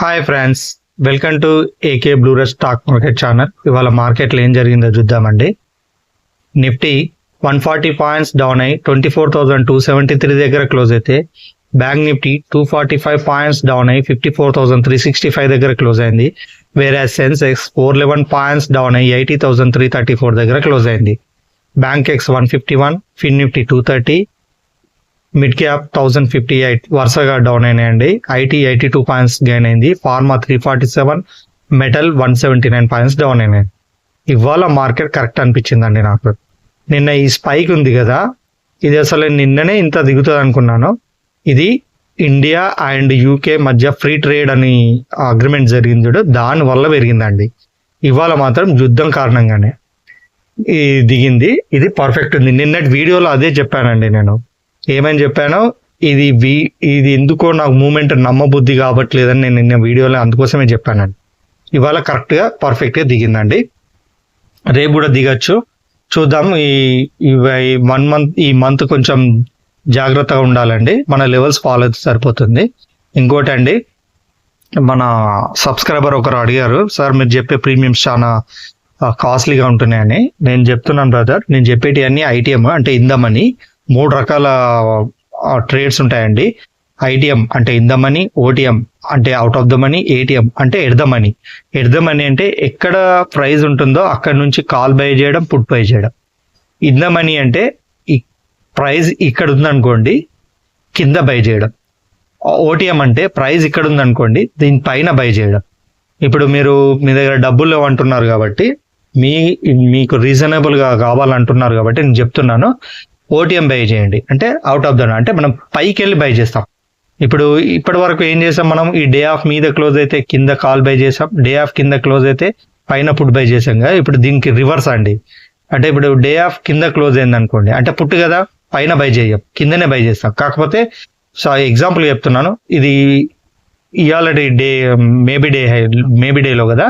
Hi friends, welcome to AK బ్లూరస్ stock market channel. ఇవాళ మార్కెట్లో ఏం జరిగిందో చూద్దామండి. నిఫ్టీ 140 పాయింట్స్ డౌన్ అయి 24,273 దగ్గర క్లోజ్ అయితే, బ్యాంక్ నిఫ్టీ 245 పాయింట్స్ డౌన్ అయి 54,365 దగ్గర క్లోజ్ అయింది. వేరే సెన్సెక్స్ 411 పాయింట్స్ డౌన్ అయి 80,334 దగ్గర క్లోజ్ అయింది. బ్యాంక్ ఎక్స్ 151, ఫిన్ నిఫ్టీ 230, మిడ్ క్యాప్ 1058 వరుసగా డౌన్ అయినాయండి. ఐటీ 82 పాయింట్స్ గెయిన్ అయింది. ఫార్మా 347, మెటల్ 179 పాయింట్స్ డౌన్ అయినాయి. ఇవాళ మార్కెట్ కరెక్ట్ అనిపించిందండి నాకు. నిన్న ఈ స్పైక్ ఉంది కదా, ఇది అసలు నిన్ననే ఇంత దిగుతుంది అనుకున్నాను. ఇది ఇండియా అండ్ యూకే మధ్య ఫ్రీ ట్రేడ్ అని అగ్రిమెంట్ జరిగింది చూడు, దాని వల్ల పెరిగిందండి. ఇవాళ మాత్రం యుద్ధం కారణంగానే దిగింది. ఇది పర్ఫెక్ట్ ఉంది. నిన్నటి వీడియోలో అదే చెప్పానండి. నేను ఏమని చెప్పానో, ఇది ఎందుకో నాకు మూమెంట్ నమ్మబుద్ధి కావట్లేదని నేను నిన్న వీడియోలో అందుకోసమే చెప్పానండి. ఇవాళ కరెక్ట్గా పర్ఫెక్ట్గా దిగిందండి. రేపు కూడా దిగచ్చు, చూద్దాం. ఈ మంత్ కొంచెం జాగ్రత్తగా ఉండాలండి. మన లెవెల్స్ ఫాలో అయితే సరిపోతుంది. ఇంకోటి అండి, మన సబ్స్క్రైబర్ ఒకరు అడిగారు, సార్ మీరు చెప్పే ప్రీమియమ్స్ చాలా కాస్ట్లీగా ఉంటున్నాయని. నేను చెప్తున్నాను బ్రదర్, నేను చెప్పేటి అన్ని ఐటీఎం అంటే ఇన్ ద మనీ 3 రకాల ట్రేడ్స్ ఉంటాయండి. ఐటీఎం అంటే ఇన్ ద మనీ, ఓటీఎం అంటే out of the money, ATM అంటే at the money. At the money అంటే ఎక్కడ ప్రైస్ ఉంటుందో అక్కడ నుంచి కాల్ బై చేయడం, పుట్ బై చేయడం. ఇన్ ద మనీ అంటే ఈ ప్రైస్ ఇక్కడ ఉందనుకోండి, కింద బై చేయడం. ఓటీఎం అంటే ప్రైస్ ఇక్కడ ఉందనుకోండి, దీనిపైన బై చేయడం. ఇప్పుడు మీ దగ్గర డబ్బులు అంటున్నారు కాబట్టి, మీకు రీజనబుల్గా కావాలంటున్నారు కాబట్టి నేను చెప్తున్నాను, ఓటీఎం బై చేయండి. అంటే అవుట్ ఆఫ్ ద, అంటే మనం పైకి వెళ్ళి బై చేస్తాం. ఇప్పటి వరకు ఏం చేసాం మనం, ఈ డే ఆఫ్ మీద క్లోజ్ అయితే కింద కాల్ బై చేసాం, డే ఆఫ్ కింద క్లోజ్ అయితే పైన పుట్ బై చేసాం కదా. ఇప్పుడు దీనికి రివర్స్ అండి. అంటే ఇప్పుడు డే ఆఫ్ కింద క్లోజ్ అయింది అనుకోండి, అంటే పుట్ కదా, పైన బై చేయం, కిందనే బై చేస్తాం. కాకపోతే ఎగ్జాంపుల్ చెప్తున్నాను, ఇది ఇవాళ మేబీ డేలో కదా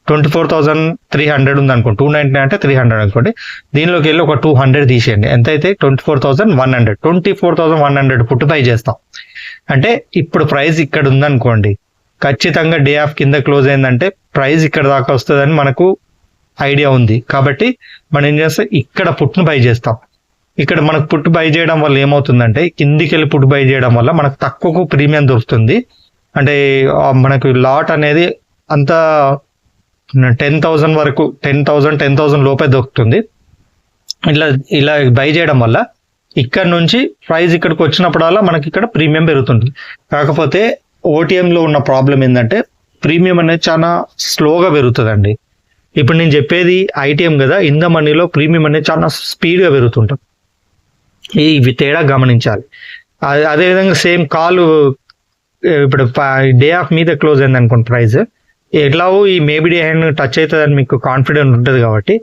24,300 ఉంది అనుకోండి, 299 అంటే 300 అనుకోండి. దీనిలోకి వెళ్ళి ఒక 200 తీసేయండి, ఎంత అయితే 24,100. 24,100 పుట్టు బై చేస్తాం. అంటే ఇప్పుడు ప్రైస్ ఇక్కడ ఉందనుకోండి, ఖచ్చితంగా డే ఆఫ్ కింద క్లోజ్ అయిందంటే ప్రైస్ ఇక్కడ దాకా వస్తుందని మనకు ఐడియా ఉంది. కాబట్టి మనం ఏం చేస్తాం, ఇక్కడ పుట్టును బై చేస్తాం. ఇక్కడ మనకు పుట్టు బై చేయడం వల్ల ఏమవుతుందంటే, కిందికి వెళ్ళి పుట్టు బై చేయడం వల్ల మనకు తక్కువకు ప్రీమియం దొరుకుతుంది. అంటే మనకు లాట్ అనేది అంతా 10,000 వరకు, 10,000 లోపే దొరుకుతుంది. ఇలా బై చేయడం వల్ల ఇక్కడ నుంచి ప్రైస్ ఇక్కడికి వచ్చినప్పుడల్లా మనకి ఇక్కడ ప్రీమియం పెరుగుతుంది. కాకపోతే ఓటీఎంలో ఉన్న ప్రాబ్లం ఏంటంటే, ప్రీమియం అనేది చాలా స్లోగా పెరుగుతుందండి. ఇప్పుడు నేను చెప్పేది ఐటీఎం కదా, ఇన్ ద మనీలో ప్రీమియం అనేది చాలా స్పీడ్గా పెరుగుతుంటుంది. ఇవి తేడా గమనించాలి. అదేవిధంగా సేమ్ కాలు, ఇప్పుడు డే ఆఫ్ మీద క్లోజ్ అయింది అనుకోండి, ప్రైస్ ఎట్లాగో ఈ మేబీ డే హై టచ్ అవుతుందని మీకు కాన్ఫిడెంట్ ఉంటుంది కాబట్టి,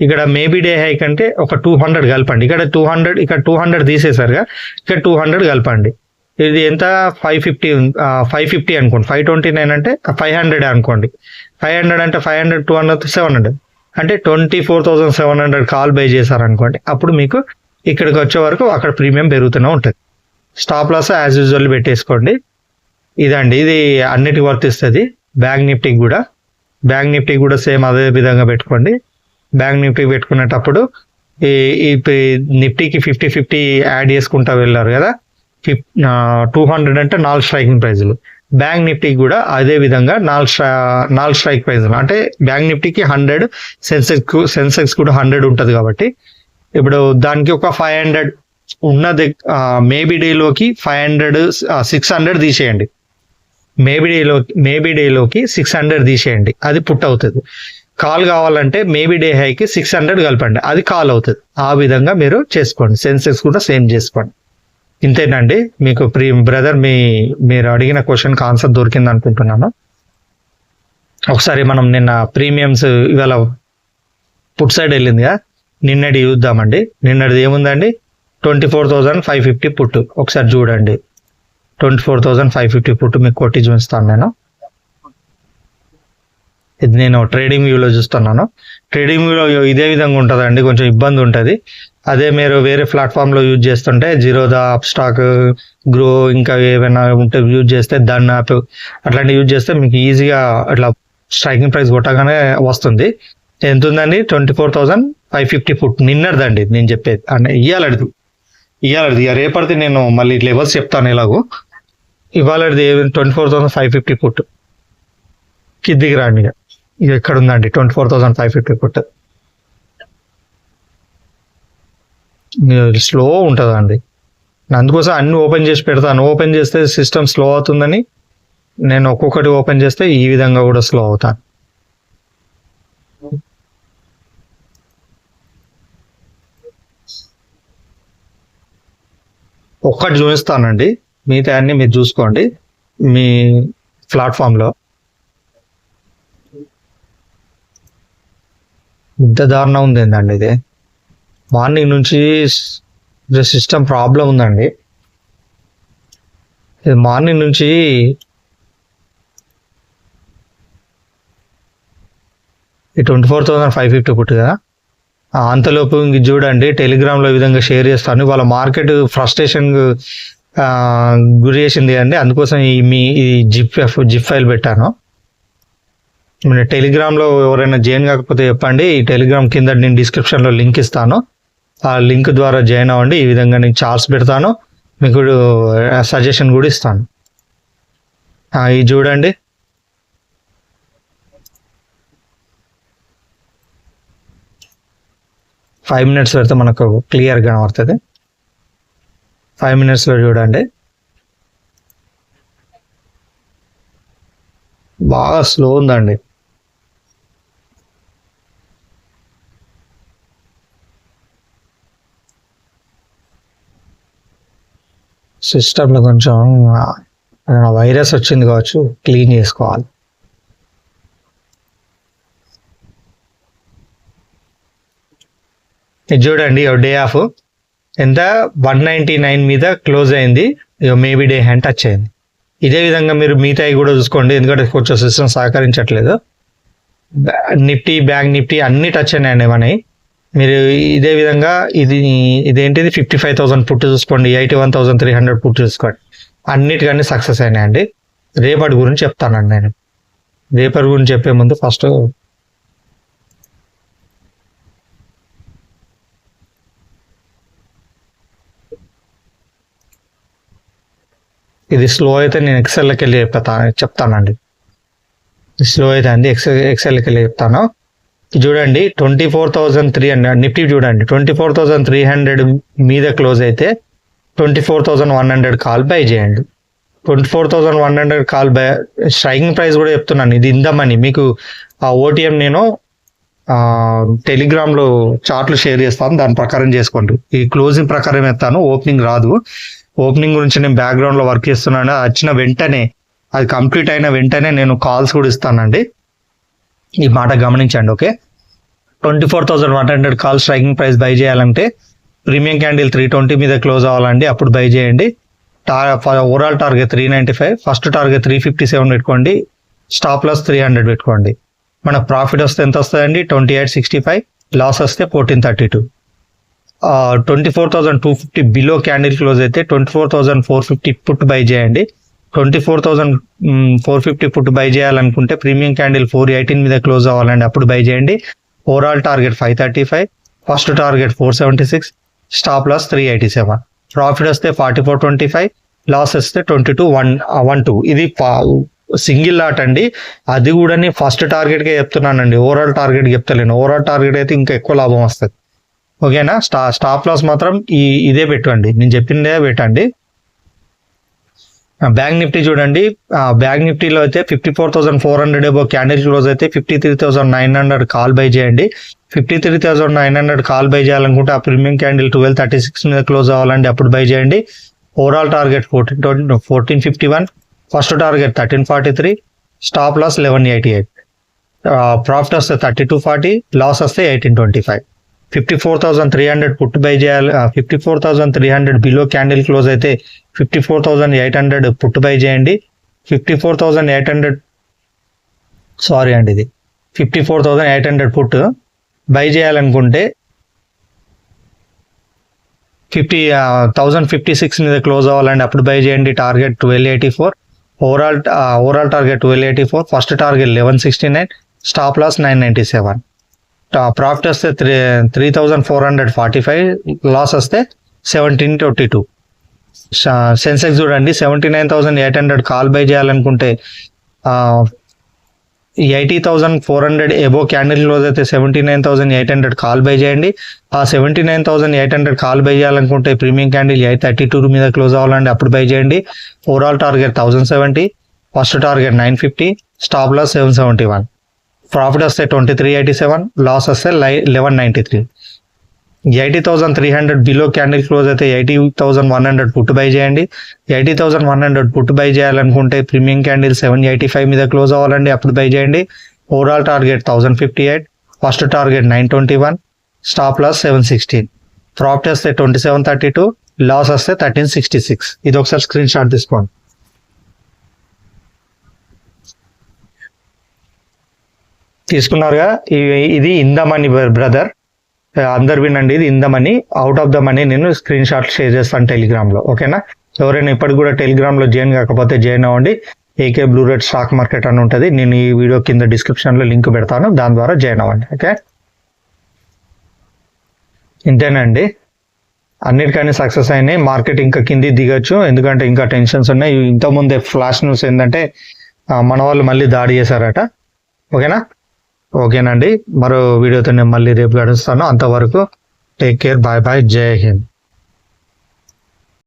ఇక్కడ మేబీ డే హై కంటే ఒక 200 కలపండి. ఇక్కడ 200 తీసేసారుగా, ఇక్కడ 200 కలపండి. ఇది ఎంత 550 అనుకోండి, 529 అంటే 500 అనుకోండి. 500 అంటే 500, 200, 700 అంటే 24,700 కాల్ బై చేశారనుకోండి. అప్పుడు మీకు ఇక్కడికి వచ్చే వరకు అక్కడ ప్రీమియం పెరుగుతూనే ఉంటుంది. స్టాప్ లాస్ యాజ్ యూజువల్ పెట్టేసుకోండి. ఇదండి, ఇది అన్నిటికి వర్తిస్తుంది. బ్యాంక్ నిఫ్టీ కూడా సేమ్ అదే విధంగా పెట్టుకోండి. బ్యాంక్ నిఫ్టీ పెట్టుకునేటప్పుడు ఈ నిఫ్టీకి 50-50 యాడ్ చేసుకుంటా వెళ్ళారు కదా, 200 అంటే 4 స్ట్రైకింగ్ ప్రైజులు. బ్యాంక్ నిఫ్టీకి కూడా అదే విధంగా 4 స్ట్రైక్ ప్రైజులు. అంటే బ్యాంక్ నిఫ్టీకి 100, సెన్సెక్స్ కూడా 100 ఉంటుంది కాబట్టి, ఇప్పుడు దానికి ఒక 500 ఉన్నది. మేబీ డేలోకి 600 తీసేయండి. మేబీ డేలోకి 600 తీసేయండి, అది పుట్ అవుతుంది. కాల్ కావాలంటే మేబీ డే హైకి 600 కలపండి, అది కాల్ అవుతుంది. ఆ విధంగా మీరు చేసుకోండి. సెన్సెక్స్ కూడా సేమ్ చేసుకోండి. ఇంతేనండి. మీకు బ్రదర్ మీరు అడిగిన క్వశ్చన్కి ఆన్సర్ దొరికింది అనుకుంటున్నాను. ఒకసారి మనం నిన్న ప్రీమియమ్స్ ఇవాళ పుట్ సైడ్ వెళ్ళిందిగా, నిన్నటి చూద్దామండి. నిన్నటిది ఏముందండి, 24,550 పుట్టు. ఒకసారి చూడండి, 24,550 పుట్టు మీకు కొట్టి చూపిస్తాను నేను. ఇది నేను ట్రేడింగ్ వ్యూలో చూస్తున్నాను. ట్రేడింగ్ వ్యూలో ఇదే విధంగా ఉంటుందండి, కొంచెం ఇబ్బంది ఉంటుంది. అదే మీరు వేరే ప్లాట్ఫామ్లో యూజ్ చేస్తుంటే జీరోదా, అప్స్టాక్, గ్రో, ఇంకా ఏమైనా ఉంటే యూజ్ చేస్తే డన్ యాప్ అట్లాంటివి యూజ్ చేస్తే మీకు ఈజీగా అట్లా స్ట్రైకింగ్ ప్రైస్ కొట్టగానే వస్తుంది. ఎంత ఉందండి? 24,550 ఫుట్. నిన్నటిదండి నేను చెప్పేది, అంటే ఇయ్యాలది ఇక రేపటిది నేను మళ్ళీ లెవెల్స్ చెప్తాను ఎలాగో. ఇవాళది 24,550 ఫుట్ కిందికి రాండి. ఇక ఎక్కడ ఉందండి 24,550 ఫుట్. స్లో ఉంటుందండి, అందుకోసం అన్ని ఓపెన్ చేసి పెడతాను. ఓపెన్ చేస్తే సిస్టమ్ స్లో అవుతుందని నేను ఒక్కొక్కటి ఓపెన్ చేస్తే ఈ విధంగా కూడా స్లో అవుతాను. ఒక్కటి చూపిస్తానండి, మిగతా అన్ని మీరు చూసుకోండి మీ ప్లాట్ఫామ్లో. ఇంత దారుణం ఉంది ఏందండి ఇది? మార్నింగ్ నుంచి సిస్టమ్ ప్రాబ్లం ఉందండి. ఇది మార్నింగ్ నుంచి ఈ 24,550 ఫుట్ కదా. అంతలోపు ఇంక చూడండి, టెలిగ్రామ్లో ఈ విధంగా షేర్ చేస్తాను. వాళ్ళ మార్కెట్ ఫ్రస్ట్రేషన్ గురి చేసింది అండి, అందుకోసం ఈ జిప్ ఫైల్ పెట్టాను. టెలిగ్రామ్లో ఎవరైనా జాయిన్ కాకపోతే చెప్పండి, ఈ టెలిగ్రామ్ కింద నేను డిస్క్రిప్షన్లో లింక్ ఇస్తాను. ఆ లింక్ ద్వారా జాయిన్ అవ్వండి. ఈ విధంగా నేను చార్ట్స్ పెడతాను, మీకు సజెషన్ కూడా ఇస్తాను. ఇది చూడండి, ఫైవ్ మినిట్స్ పెడితే మనకు క్లియర్గా కనబడుతుంది. 5 minutesలో చూడండి, బాగా స్లో ఉందండి. సిస్టంలో కొంచెం వైరస్ వచ్చింది కావచ్చు, క్లీన్ చేసుకోవాలి. ఇది చూడండి, డే ఆఫ్ ఎంత 199 మీద క్లోజ్ అయింది. మేబీ డే హ్యాండ్ టచ్ అయింది. ఇదే విధంగా మీరు మిగతాయి కూడా చూసుకోండి, ఎందుకంటే కొంచెం సిస్టమ్ సహకరించట్లేదు. నిఫ్టీ, బ్యాంక్ నిఫ్టీ అన్ని టచ్ అయినాయండి మనవి. మీరు ఇదే విధంగా ఇదేంటిది 55,000 పుట్ చూసుకోండి, 81,300 పుట్ చూసుకోండి. అన్నిటికన్నీ సక్సెస్ అయినాయండి. రేపటి గురించి చెప్తానండి నేను. రేపటి గురించి చెప్పే ముందు ఫస్ట్ ఇది స్లో అయితే నేను ఎక్సెల్కి వెళ్ళి చెప్తానండి. స్లో అయితే అండి ఎక్సెల్కి వెళ్ళి చెప్తాను. చూడండి 24,300 నిఫ్టీ చూడండి, 24,300 మీద క్లోజ్ అయితే 24,100 కాల్ బై చేయండి. 24,100 కాల్ బై. స్ట్రైకింగ్ ప్రైస్ కూడా చెప్తున్నాను, ఇది ఇందమని. మీకు ఆ ఓటీఎం నేను టెలిగ్రామ్లో చార్ట్లు షేర్ చేస్తాను, దాని ప్రకారం చేసుకోండి. ఈ క్లోజింగ్ ప్రకారం ఎత్తాను, ఓపెనింగ్ రాదు. ఓపెనింగ్ గురించి నేను బ్యాక్గ్రౌండ్లో వర్క్ చేస్తున్నాను. వచ్చిన వెంటనే, అది కంప్లీట్ అయిన వెంటనే నేను కాల్స్ కూడా ఇస్తానండి. ఈ మాట గమనించండి, okay. 24,100 call striking price by చేయాలంటే ప్రీమియం క్యాండిల్ 320 మీద క్లోజ్ అవ్వాలండి, అప్పుడు బై చేయండి. ఓవరాల్ టార్గెట్ 395, ఫస్ట్ టార్గెట్ 357 పెట్టుకోండి, స్టాప్ లాస్ 300 పెట్టుకోండి. మనకు ప్రాఫిట్ వస్తే ఎంత వస్తుందండి? 2865, లాస్ వస్తే 1432. 24,250 బిలో క్యాండిల్ క్లోజ్ అయితే 24,450 పుట్ బై చేయండి. 24,450 పుట్ బై చేయాలనుకుంటే ప్రీమియం క్యాండిల్ 418 మీద క్లోజ్ అవ్వాలండి, అప్పుడు బై చేయండి. Overall target 535, first target 476, stop loss 387. Profit వస్తే 4425, లాస్ వస్తే 2212. ఇది సింగిల్ లాట్ అండి, అది కూడా నేను ఫస్ట్ టార్గెట్కే చెప్తున్నానండి, ఓవరాల్ టార్గెట్ చెప్తలేను. ఓవరాల్ టార్గెట్ అయితే ఇంకా ఎక్కువ లాభం వస్తుంది, ఓకేనా. స్టాప్ లాస్ మాత్రం ఇదే పెట్టండి, నేను చెప్పిందే పెట్టండి. బ్యాంక్ నిఫ్టీ చూడండి, బ్యాంక్ నిఫ్టీలో అయితే 54,400 ఎబో క్యాండిల్ క్లోజ్ అయితే 53,900 కాల్ బై చేయండి. 53,900 కాల్ బై చేయాలనుకుంటే ఆ ప్రీమియం క్యాండిల్ 1236 మీద క్లోజ్ అవ్వాలండి, అప్పుడు బై చేయండి. Overall target 1451, first target 1343, stop loss 1188. Profit వస్తే 3240, లాస్ వస్తే 1825. 54,300 పుట్ బై చేయాలి. 54,300 బిలో క్యాండిల్ క్లోజ్ అయితే 54,800 పుట్ బై చేయండి. 54,800 సారీ అండి, ఇది 54,800 పుట్ బై చేయాలనుకుంటే 1056 మీద క్లోజ్ అవ్వాలండి, అప్పుడు బై చేయండి. Target 1284, overall target 1284, first target 1169, stop loss 997. Profit వస్తే 3,445, లాస్ వస్తే 1722. సెన్సెక్స్ చూడండి 79,800 కాల్ బై చేయాలనుకుంటే 80,400 ఎబో క్యాండిల్ క్లోజ్ అయితే 79,800 కాల్ బై చేయండి. ఆ 79,800 కాల్ బై చేయాలనుకుంటే ప్రీమియం క్యాండిల్ 832 మీద క్లోజ్ అవ్వాలండి, అప్పుడు బై చేయండి. Overall target 1070, first target 950, stop loss 771. Profit వస్తే 2387, లాస్ వస్తే 1193. 80,300 బిలో క్యాండిల్ క్లోజ్ అయితే 80,100 పుట్ బై చేయండి. 80,100 పుట్ బై చేయాలనుకుంటే ప్రీమియం క్యాండిల్ 785 మీద క్లోజ్ అవ్వాలండి, అప్పుడు బై చేయండి. Overall target 1058, first target 921, stop loss 716. Profit వస్తే 2732, లాస్ వస్తే 1366. ఇది ఒకసారి స్క్రీన్ షాట్ తీసుకోండి. తీసుకున్నారుగా, ఇది ఇన్ ద మనీ బ్రదర్, అందరు వినండి. ఇది in the money, out of the money నేను స్క్రీన్ షాట్ షేర్ చేస్తాను టెలిగ్రామ్లో, ఓకేనా? ఎవరైనా ఇప్పటికి కూడా టెలిగ్రామ్లో జాయిన్ కాకపోతే జాయిన్ అవ్వండి. AK blue red stock market అని ఉంటుంది, నేను ఈ వీడియో కింద డిస్క్రిప్షన్లో లింక్ పెడతాను, దాని ద్వారా జాయిన్ అవ్వండి, ఓకే? ఇంతేనండి, అన్నిటికన్నీ సక్సెస్ అయినాయి. మార్కెట్ ఇంకా కింది దిగచ్చు, ఎందుకంటే ఇంకా టెన్షన్స్ ఉన్నాయి. ఇంతకుముందే ఫ్లాష్ న్యూస్ ఏంటంటే మన వాళ్ళు మళ్ళీ దాడి చేశారట, ఓకేనండి. మరో వీడియోతో నేను మళ్ళీ రేపు గడుస్తాను. అంతవరకు టేక్ కేర్, బాయ్ బాయ్, జై హింద్.